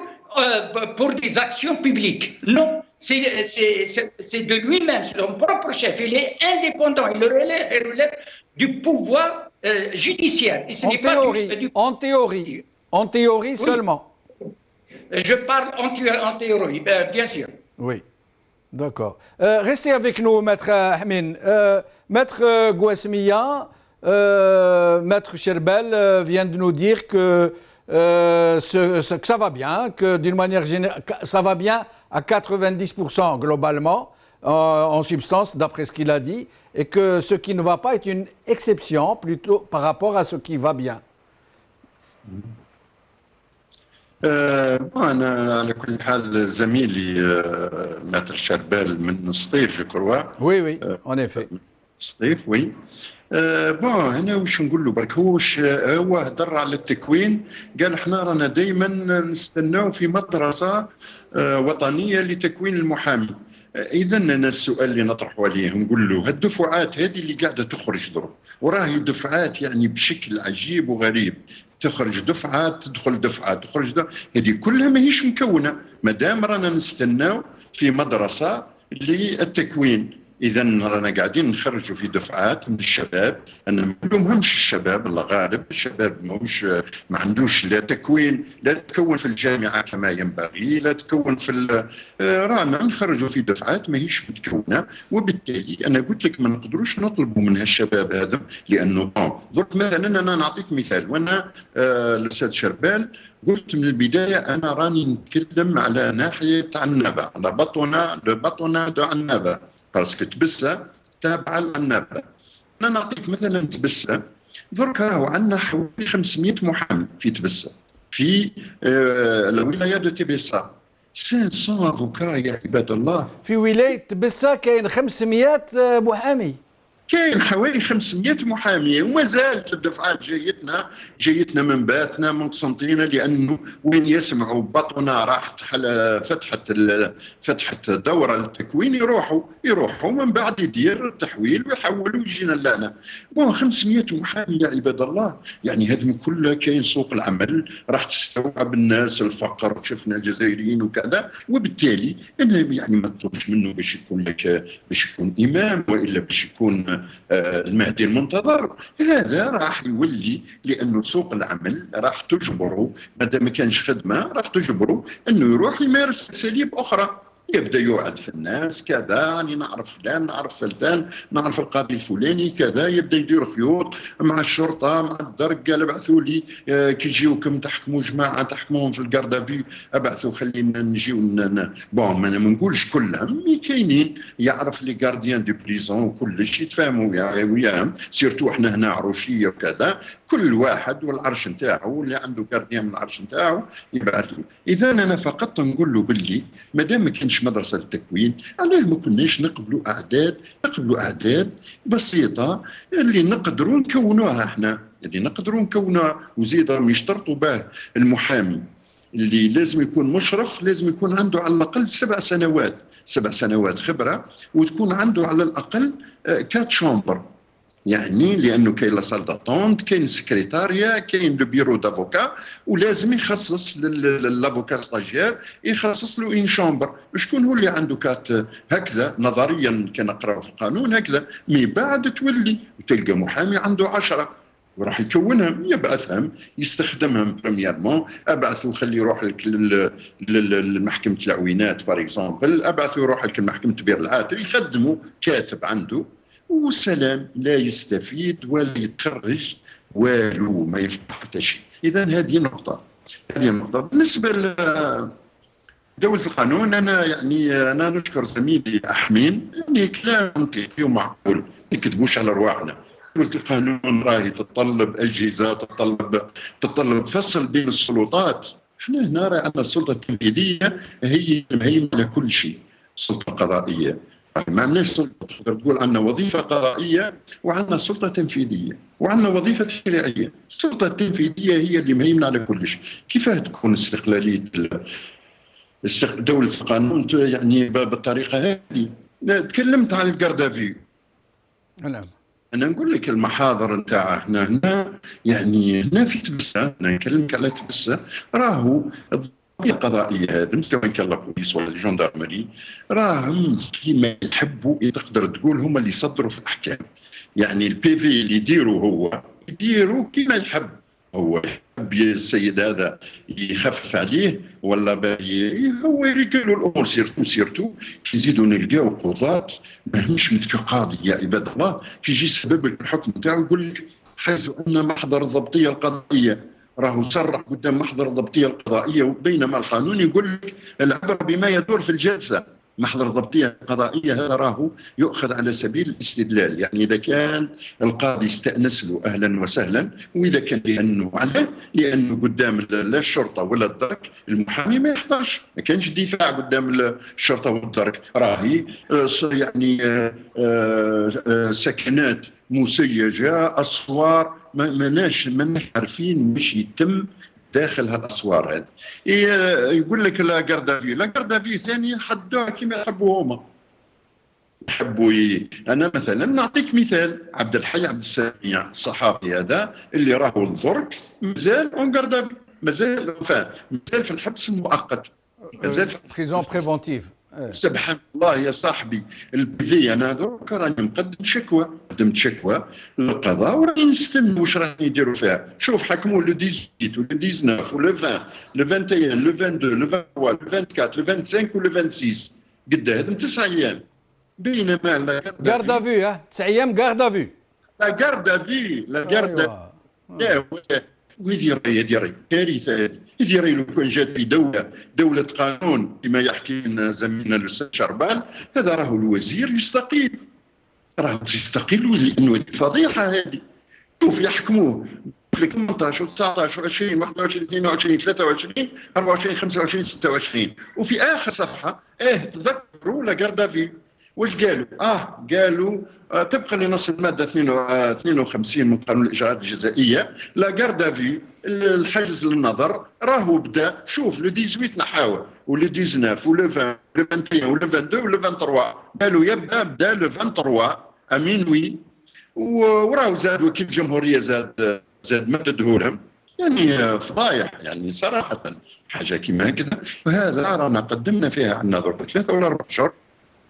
des actions publiques. Non, c'est de lui-même, son propre chef. Il est indépendant, il relève du pouvoir judiciaire. Et ce n'est pas en théorie seulement. Je parle en théorie, bien sûr. Oui. D'accord. Restez avec nous, Maître Ahmed. Maître Gouasmia, Maître Cherbel vient de nous dire que ça va bien, que d'une manière générale, ça va bien à 90% globalement, en substance, d'après ce qu'il a dit, et que ce qui ne va pas est une exception plutôt par rapport à ce qui va bien. أنا على كل حال زميلي ماتر شربال من سطيف جو كروا. وي اون افي سطيف وي. بون هنا واش نقول له برك هو هضر على التكوين، قال احنا رانا دائما نستناو في مدرسه وطنيه لتكوين المحامي. اذا انا السؤال اللي نطرحه عليه نقول له هالدفعات هذه اللي قاعده تخرج درك، وراهي دفعات يعني بشكل عجيب وغريب، تخرج دفعات تدخل دفعات تخرج هذه كلها ماهيش مكونه، ما دام رانا نستناو في مدرسه للتكوين. إذا رانا قاعدين نخرجوا في دفعات من الشباب، أنا ما نلومهمش الشباب، الله غالب الشباب ما عندوش لا تكوين، لا تكون في الجامعة كما ينبغي، لا تكون في رانا نخرجوا في دفعات ماهيش متكونة، وبالتالي أنا قلت لك ما نقدروش نطلبوا من هالشباب هذا، لأنه درك مثلا أنا نعطيك مثال، وأنا الأستاذ شربال قلت من البداية أنا راني نتكلم على ناحية عنابة، على بطنة دو عنابة، باسكو تبسة تابعة لعنابة. أنا نعطيك مثلا تبسة، درك راهو عندنا حوالي 500 محامي في تبسة، في الولاية دو تبسة 500 افوكا يا عباد الله. في ولاية تبسة كاين 500 محامي، كاين حوالي 500 محامي، وما زالت الدفعات جايتنا من باتنا من قسنطينة، لانه وين يسمعوا بطنة راحت فتحت دورة للتكوين يروحوا من بعد يدير التحويل ويحولوا يجينا لنا. 500 محامي يا عباد الله، يعني هذم كلها كاين سوق العمل راح تستوعب الناس الفقر، شفنا الجزائريين وكذا، وبالتالي انا يعني ما نطلبش منه باش يكون امام والا باش يكون المهدي المنتظر. هذا راح يولي لانه سوق العمل راح تجبره، ما دام ما كانش خدمه راح تجبره انه يروح يمارس اساليب اخرى، يبدا يوعد في الناس كذا، يعني نعرف فلان نعرف فلان نعرف القاضي الفلاني كذا، يبدا يدير خيوط مع الشرطه مع الدرك، قال ابعثوا لي كي يجيوكم تحكموا جماعه تحكموهم في الكاردافي، ابعثوا خلينا نجيو بون ما نقولش كلهم، كاينين يعرف لي غارديان دو بريزون وكلش يتفاهموا وياهم، سيرتو احنا هنا عروشيه وكذا، كل واحد والعرش نتاعو، اللي عنده غارديان من العرش نتاعو يبعث له. اذا انا فقط نقول له باللي ما دام ما كانش مدرسه التكوين، علاه ما كناش نقبلوا اعداد بسيطه اللي نقدروا نكونوها احنا، وزيد راهم يشترطوا به المحامي اللي لازم يكون مشرف، لازم يكون عنده على الاقل 7 سنوات خبره، وتكون عنده على الاقل 4 شامبر يعني لانه كاين لا سال داتونت، كاين سكرتاريا، كاين لو بيرو دافوكا، ولازم يخصص للافوكا ستاجير يخصص له ان شامبر. شكون هو اللي عنده كات هكذا نظريا كنقراو في القانون هكذا، من بعد تولي وتلقى محامي عنده 10 وراح يكونهم، يبعثهم يستخدمهم بريميرمون، ابعثوا خلي يروح لك لمحكمه العوينات بار اكزومبل، ابعثوا يروح لك لمحكمه بير العاتر، يخدموا كاتب عنده وسلام، لا يستفيد ولا يتخرج والو، ما يفتح حتى شيء. اذا هذه نقطه، هذه النقطه. بالنسبه لدولة القانون، انا نشكر زميلي احمين، يعني كلام منطقي ومعقول، ما نكذبوش على رواحنا. دولة القانون راهي تتطلب اجهزه، تتطلب فصل بين السلطات. احنا هنا راه عندنا السلطه التنفيذيه هي المهيمنه على كل شيء، السلطه القضائيه ما عندناش سلطه، تقدر تقول عندنا وظيفه قضائيه وعندنا سلطه تنفيذيه وعندنا وظيفه تشريعيه. السلطه التنفيذيه هي اللي مهيمنه على كل شيء. كيفاه تكون استقلاليه دولة القانون يعني بالطريقه هذه؟ تكلمت عن الكاردافيو. نعم. انا نقول لك المحاضر نتاع احنا هنا، يعني هنا في تبسه، انا نكلمك على تبسه، راهو القضائيه هذا سواء كان لا بوليس ولا الجندرمري، راهم كيما يحبوا، تقدر تقول هما اللي يصدروا في الاحكام. يعني البي في اللي يديروا هو يديروا كيما يحب، هو يحب السيد هذا يخفف عليه ولا هو يريقلوا الامور. سيرتو كي يزيدوا نلقاو قضاة ماهمش متقاضي يا عباد الله، كي يجي سبب الحكم نتاعو يقول لك حيث ان محضر الضبطيه القضائيه راهو صرح قدام محضر الضبطيه القضائيه، بينما القانون يقول لك العبره بما يدور في الجلسه. محضر الضبطيه القضائيه هذا راهو يؤخذ على سبيل الاستدلال، يعني اذا كان القاضي استانس له اهلا وسهلا، واذا كان لانه قدام لا الشرطه ولا الدرك المحامي ما يحضرش، ما كانش دفاع قدام الشرطه والدرك، راهي يعني سكنات مسيجه، اسوار ماناش عارفين مش يتم داخل هالاسوار هذه. يقول لك لا كاردافي ثاني حدوها كما يحبوا هما، انا مثلا نعطيك مثال، عبد الحي عبد السامي الصحافي هذا اللي راهو الضرك مازال اون كاردافي، مازال في الحبس المؤقت، مازال في بريزون بريفونتيف. سبحان الله يا صاحبي، البيفي انا درك راني مقدم شكوى، قدمت شكوى للقضاء وراني نستنى واش راني يديروا فيها. شوف حكموا لو 18 ولو 19 ولو 20 لو 21 لو 22 لو 23 لو 24 لو 25 ولو 26، قد هذم 9 ايام. بينما لا كاردافي 9 ايام كاردافي، لا كاردافي لا كاردافي لا وهذه راهي كارثه. هذه راهي لو كان جات في دوله قانون كما يحكي لنا زميلنا الاستاذ شربان، هذا راهو الوزير يستقيل، لانه فضيحه هذه. شوف يحكموه 18 و19 و20 21 22 23 24 25 26، وفي اخر صفحه تذكروا لا كاردافي واش قالوا؟ قالوا طبقا لنص الماده 52 من قانون الاجراءات الجزائيه، لا كاردافي الحجز للنظر راهو بدا. شوف لو 18 نحاوه ولو 19 ولو 20 ولو 21 ولو 22 ولو 23، قالوا بدا لو 23 امينوي، وراهو زادوا كيف الجمهوريه زاد مدده لهم. يعني فضايح يعني صراحه، حاجه كيما هكذا. وهذا رانا قدمنا فيها عندنا درك 3 ولا 4 اشهر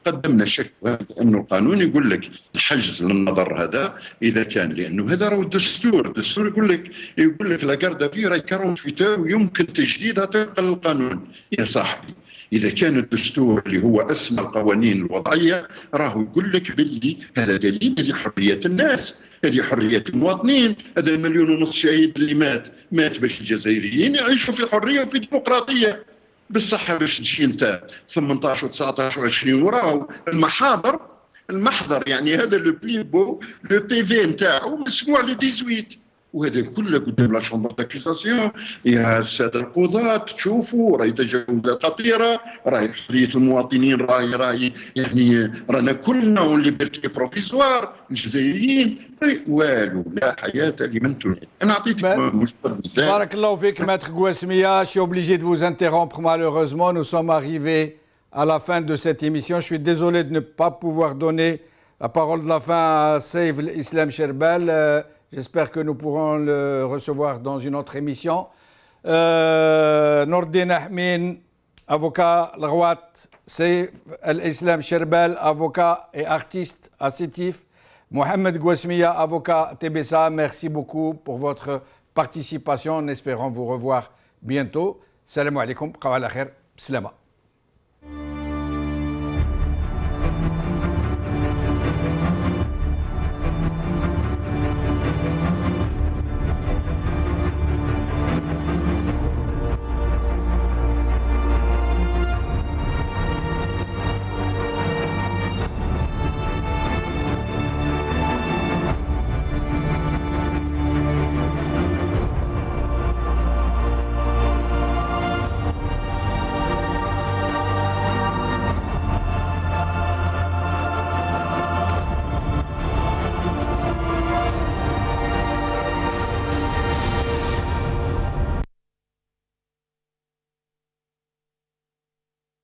قدمنا الشكوى، لانه القانون يقول لك الحجز للنظر هذا اذا كان، لانه هذا راهو الدستور يقول لك لا كاردافي راهي 48 ويمكن تجديدها طبقا للقانون. يا صاحبي اذا كان الدستور اللي هو اسمى القوانين الوضعيه راهو يقول لك باللي هذا دليل، هذه حريه الناس، هذه حريه المواطنين، هذا 1.5 مليون شهيد اللي مات باش الجزائريين يعيشوا في حريه وفي ديمقراطيه. بالصحة باش تجي انت 18 و19 و20 وراهو المحضر يعني هذا لو بليبو لو بي في نتاعو مسموع لو 18، وهذا كله قدام لا شومبر داكيزاسيون. يا الساده القضاة تشوفوا راهي تجاوزات خطيره، راهي حريه المواطنين، راهي يعني رانا كلنا اون ليبرتي بروفيزوار الجزائريين، والو لا حياه لمن تريد. انا اعطيتك مثال. بارك الله فيك maître Gouesmia. Je suis obligé de vous interrompre malheureusement. Nous sommes arrivés à la fin de cette émission. Je suis désolé de ne pas pouvoir donner La parole de la fin à Saif Islam Sherbel. J'espère que nous pourrons le recevoir dans une autre émission. Nordin Ahmin, avocat Lrouat, Saif Islam Sherbel, avocat et artiste à Sétif. Mohamed Gouasmia, avocat TBSA, merci beaucoup pour votre participation. En espérant vous revoir bientôt. Salam alaikum, qawala khair, salama.